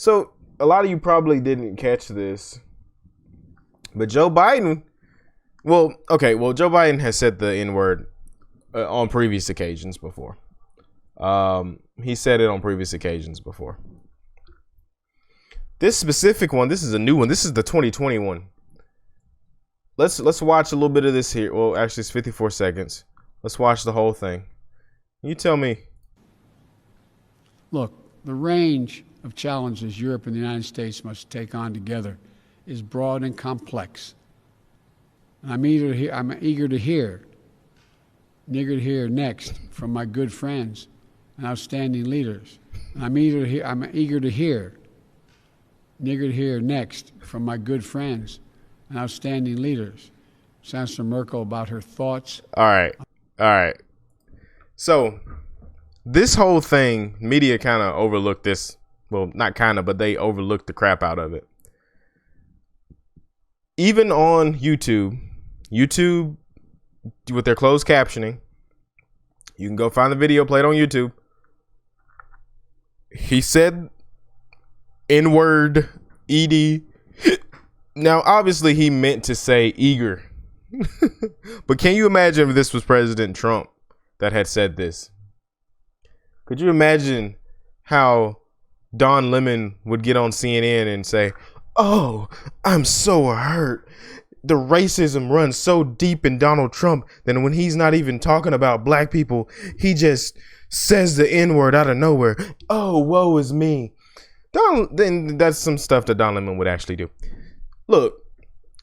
So a lot of you probably didn't catch this, but Joe Biden. Well, okay. Well, Joe Biden has said the N word on previous occasions before. He said it on previous occasions before. This specific one, this is a new one. This is the 2021. Let's watch a little bit of this here. Well, actually, it's 54 seconds. Let's watch the whole thing. You tell me. Look, the range of challenges Europe and the United States must take on together is broad and complex. And I'm eager to hear next from my good friends and outstanding leaders. And I'm eager to hear next from my good friends and outstanding leaders. Chancellor Merkel about her thoughts. All right. So this whole thing, media kind of overlooked this. Well, not kind of, but they overlooked the crap out of it. Even on YouTube with their closed captioning, you can go find the video, play it on YouTube. He said N-word, ED. Now, obviously, he meant to say eager. But can you imagine if this was President Trump that had said this? Could you imagine how Don Lemon would get on CNN and say, "Oh, I'm so hurt. The racism runs so deep in Donald Trump that when he's not even talking about black people, he just says the N-word out of nowhere. Oh, woe is me." Then that's some stuff that Don Lemon would actually do. Look,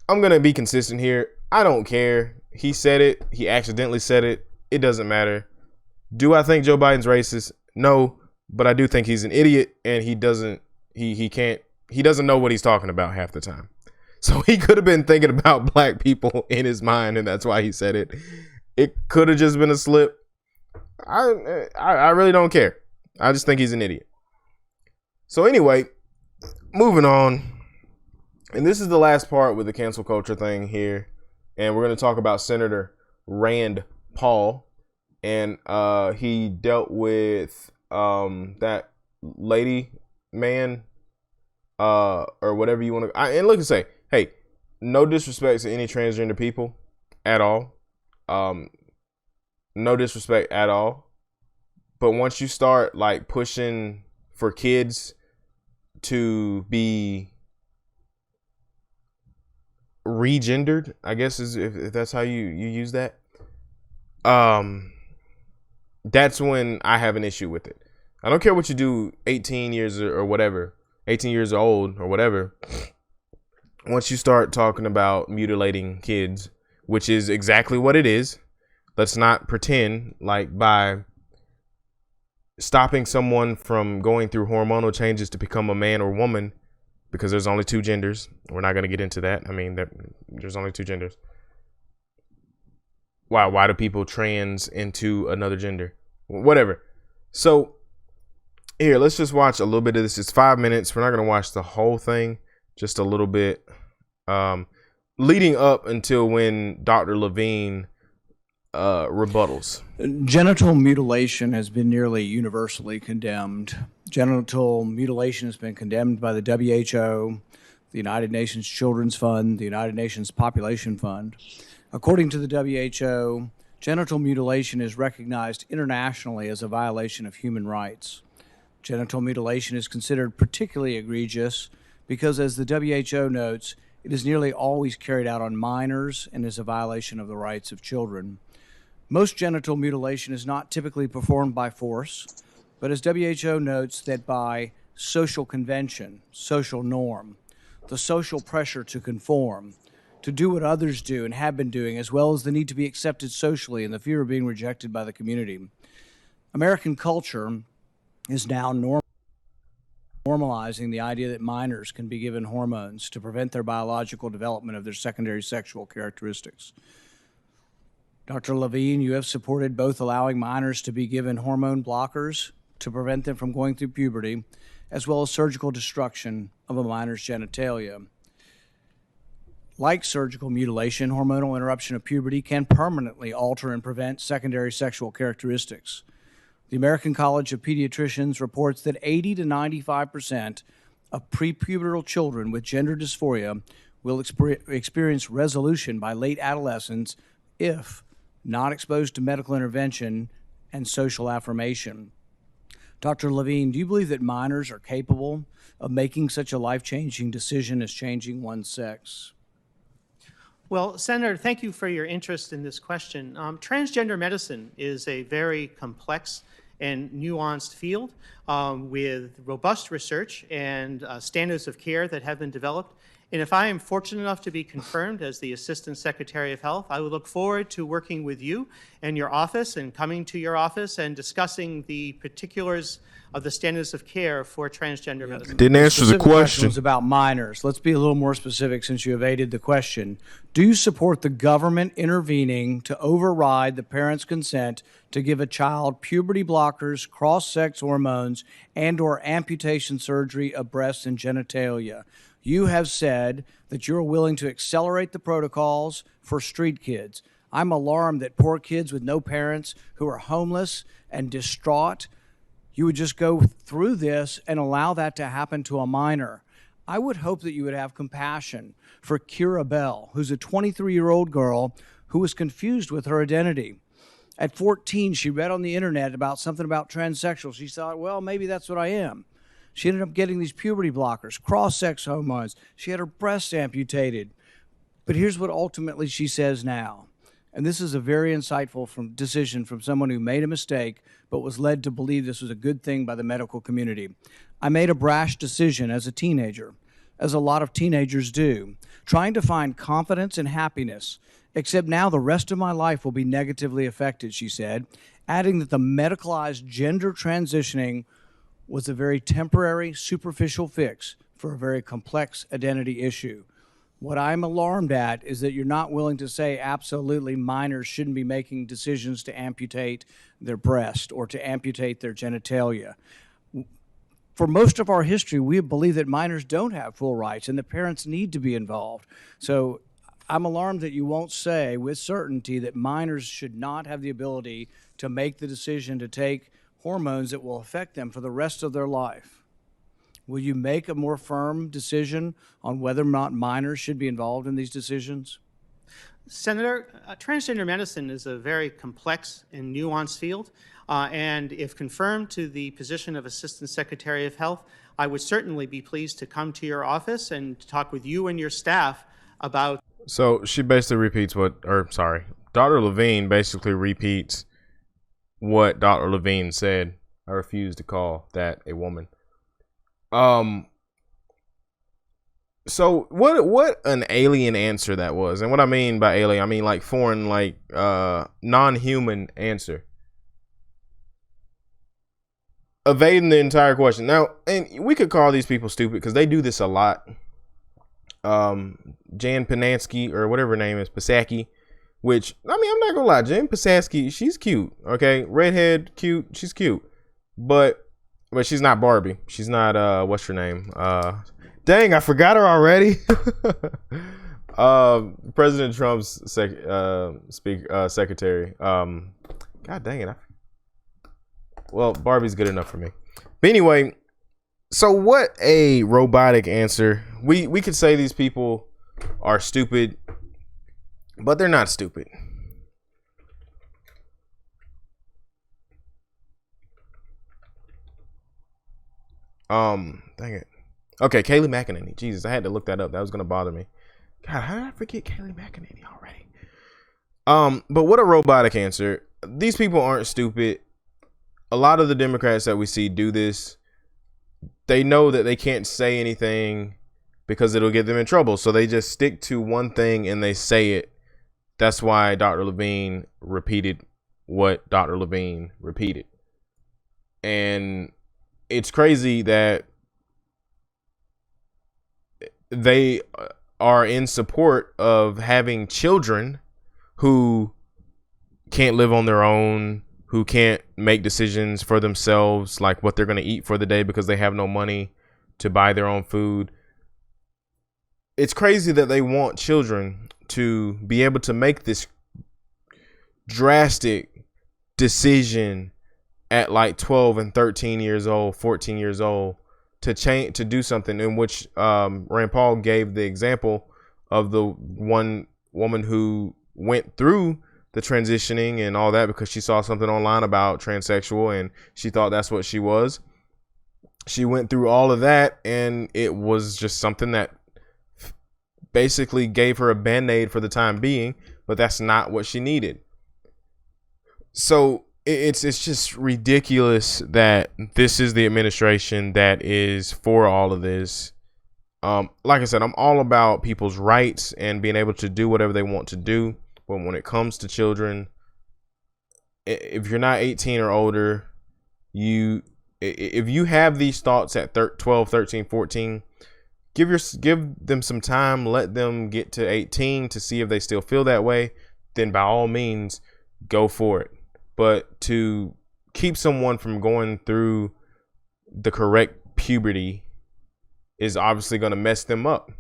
I'm going to be consistent here. I don't care. He said it. He accidentally said it. It doesn't matter. Do I think Joe Biden's racist? No, but I do think he's an idiot, and he doesn't know what he's talking about half the time. So he could have been thinking about black people in his mind, and that's why he said it. It could have just been a slip. I really don't care. I just think he's an idiot. So anyway, moving on. And this is the last part with the cancel culture thing here. And we're going to talk about Senator Rand Paul. And he dealt with that lady, man, or whatever you want to. And look and say, hey, no disrespect to any transgender people at all. No disrespect at all. But once you start like pushing for kids to be regendered, I guess is if that's how you use that, that's when I have an issue with it. I don't care what you do 18 years or whatever, 18 years old or whatever. Once you start talking about mutilating kids, which is exactly what it is, let's not pretend like by stopping someone from going through hormonal changes to become a man or woman, because there's only two genders. We're not going to get into that. I mean, there's only two genders. Why do people trans into another gender? Whatever. So here, let's just watch a little bit of this. It's 5 minutes. We're not going to watch the whole thing, just a little bit. Leading up until when Dr. Levine rebuttals. Genital mutilation has been nearly universally condemned. Genital mutilation has been condemned by the WHO, the United Nations Children's Fund, the United Nations Population Fund. According to the WHO, genital mutilation is recognized internationally as a violation of human rights. Genital mutilation is considered particularly egregious because, as the WHO notes, it is nearly always carried out on minors and is a violation of the rights of children. Most genital mutilation is not typically performed by force, but as WHO notes, that by social convention, social norm, the social pressure to conform, to do what others do and have been doing, as well as the need to be accepted socially and the fear of being rejected by the community. American culture is now normalizing the idea that minors can be given hormones to prevent their biological development of their secondary sexual characteristics. Dr. Levine, you have supported both allowing minors to be given hormone blockers to prevent them from going through puberty, as well as surgical destruction of a minor's genitalia. Like surgical mutilation, hormonal interruption of puberty can permanently alter and prevent secondary sexual characteristics. The American College of Pediatricians reports that 80 to 95% of prepubertal children with gender dysphoria will experience resolution by late adolescence if not exposed to medical intervention and social affirmation. Dr. Levine, do you believe that minors are capable of making such a life-changing decision as changing one's sex? Well, Senator, thank you for your interest in this question. Transgender medicine is a very complex and nuanced field with robust research and standards of care that have been developed. And if I am fortunate enough to be confirmed as the Assistant Secretary of Health, I would look forward to working with you and your office and coming to your office and discussing the particulars of the standards of care for transgender medicine. Didn't answer the question. Was about minors. Let's be a little more specific since you evaded the question. Do you support the government intervening to override the parent's consent to give a child puberty blockers, cross-sex hormones, and/or amputation surgery of breasts and genitalia? You have said that you're willing to accelerate the protocols for street kids. I'm alarmed that poor kids with no parents who are homeless and distraught, you would just go through this and allow that to happen to a minor. I would hope that you would have compassion for Kira Bell, who's a 23-year-old girl who was confused with her identity. At 14, she read on the internet about something about transsexual. She thought, well, maybe that's what I am. She ended up getting these puberty blockers, cross-sex hormones. She had her breasts amputated. But here's what ultimately she says now. And this is a very insightful decision from someone who made a mistake but was led to believe this was a good thing by the medical community. I made a brash decision as a teenager, as a lot of teenagers do, trying to find confidence and happiness, except now the rest of my life will be negatively affected, she said, adding that the medicalized gender transitioning was a very temporary, superficial fix for a very complex identity issue. What I'm alarmed at is that you're not willing to say absolutely minors shouldn't be making decisions to amputate their breast or to amputate their genitalia. For most of our history, we believe that minors don't have full rights and the parents need to be involved. So I'm alarmed that you won't say with certainty that minors should not have the ability to make the decision to take hormones that will affect them for the rest of their life. Will you make a more firm decision on whether or not minors should be involved in these decisions? Senator, transgender medicine is a very complex and nuanced field, and if confirmed to the position of Assistant Secretary of Health, I would certainly be pleased to come to your office and talk with you and your staff about. So she basically repeats Dr. Levine basically repeats what Dr. Levine said. I refuse to call that a woman. So what an alien answer that was. And what I mean by alien, I mean like foreign, like non-human answer. Evading the entire question. Now, and we could call these people stupid because they do this a lot. Jan Panansky or whatever her name is, Psaki, which, I mean, I'm not gonna lie, Jan Psaki, she's cute. Okay, redhead, cute, she's cute. But she's not Barbie. She's not what's her name? Dang, I forgot her already. President Trump's secretary. God dang it. Well, Barbie's good enough for me. But anyway, so what a robotic answer. We could say these people are stupid, but they're not stupid. Dang it. Okay, Kaylee McKinney. Jesus, I had to look that up. That was gonna bother me. God, how did I forget Kaylee McKinney already? But what a robotic answer. These people aren't stupid. A lot of the Democrats that we see do this. They know that they can't say anything because it'll get them in trouble. So they just stick to one thing and they say it. That's why Dr. Levine repeated what Dr. Levine repeated. And it's crazy that they are in support of having children who can't live on their own, who can't make decisions for themselves, like what they're going to eat for the day because they have no money to buy their own food. It's crazy that they want children to be able to make this drastic decision at like 12 and 13 years old, 14 years old, to change, to do something, in which Rand Paul gave the example of the one woman who went through the transitioning and all that because she saw something online about transsexual and she thought that's what she was. She went through all of that and it was just something that basically gave her a band-aid for the time being, but that's not what she needed. So it's just ridiculous that this is the administration that is for all of this. Like I said, I'm all about people's rights and being able to do whatever they want to do. But when it comes to children, if you're not 18 or older, if you have these thoughts at 12, 13, 14, give them some time, let them get to 18 to see if they still feel that way, then by all means, go for it. But to keep someone from going through the correct puberty is obviously going to mess them up.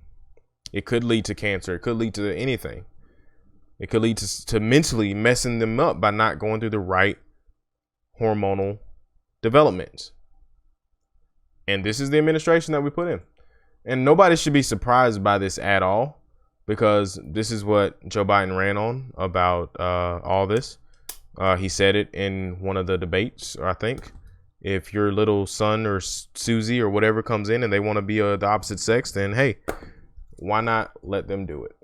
It could lead to cancer. It could lead to anything. It could lead to mentally messing them up by not going through the right hormonal developments. And this is the administration that we put in. And nobody should be surprised by this at all, because this is what Joe Biden ran on about all this. He said it in one of the debates, I think. If your little son or Susie or whatever comes in and they want to be the opposite sex, then hey, why not let them do it?